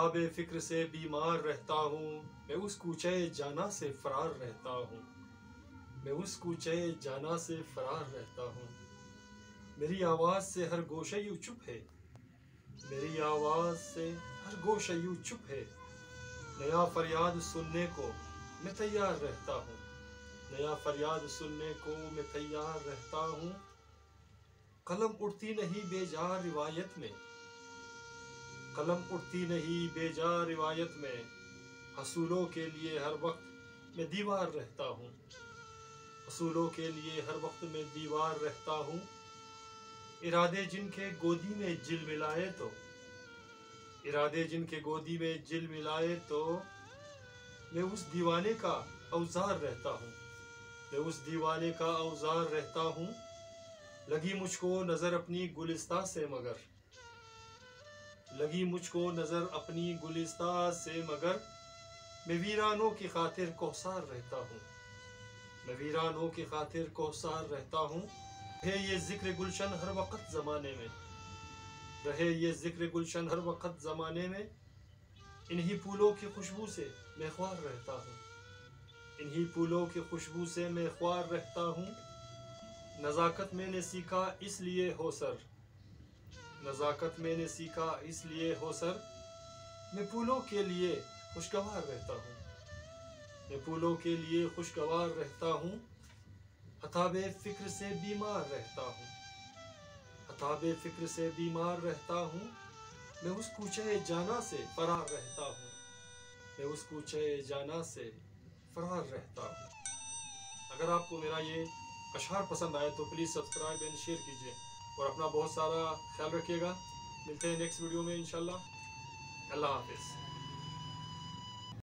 हताबे फिक्र से बीमार रहता हूँ, मैं उस कूचे जाना से फरार रहता हूँ। मैं उस कूचे जाना से फरार रहता हूँ। मेरी आवाज़ से हर गोशे यूँ चुप है, मेरी आवाज़ से हर गोशे यूँ चुप है। नया फरियाद सुनने को मैं तैयार रहता हूँ, नया फरियाद सुनने को मैं तैयार रहता हूँ। कलम उड़ती नहीं बेजार रिवायत में, कलम उड़ती नहीं बेजार रिवायत में। हसूलों के लिए हर वक्त मैं दीवार रहता हूँ, हसूलों के लिए हर वक्त मैं दीवार रहता हूँ। इरादे जिनके गोदी में जिल मिलाए तो, इरादे जिनके गोदी में जिल मिलाए तो, मैं उस दीवाने का औजार रहता हूँ, मैं उस दीवाने का औजार रहता हूँ। लगी मुझको नज़र अपनी गुलिस्तां से मगर, लगी मुझको नज़र अपनी गुलिस्तां से मगर, मैं वीरानों की खातिर कोहसार रहता हूँ, मैं वीरानों की खातिर कोहसार रहता हूँ। रहे ये जिक्र गुलशन हर वक्त ज़माने में, रहे ये जिक्र गुलशन हर वक्त ज़माने में। इन्हीं फूलों की खुशबू से मैं ख्वार रहता हूँ, इन्हीं फूलों की खुशबू से मैं ख्वार रहता हूँ। नज़ाकत मैंने सीखा इसलिए हो सर, नज़ाकत मैंने सीखा इसलिए हो सर। मैं फूलों के लिए खुशगवार रहता हूँ, मैं फूलों के लिए खुशगवार रहता हूँ। हताबे फिक्र से बीमार रहता हूँ, हताबे फिक्र से बीमार रहता हूँ। मैं उस कूचे जाना से फरार रहता हूँ, मैं उस कूचे जाना से फरार रहता हूँ। अगर आपको मेरा ये अशआर पसंद आए तो प्लीज़ सब्सक्राइब एंड शेयर कीजिए और अपना बहुत सारा ख्याल रखिएगा। मिलते हैं नेक्स्ट वीडियो में इंशाल्लाह। अल्लाह हाफिज़।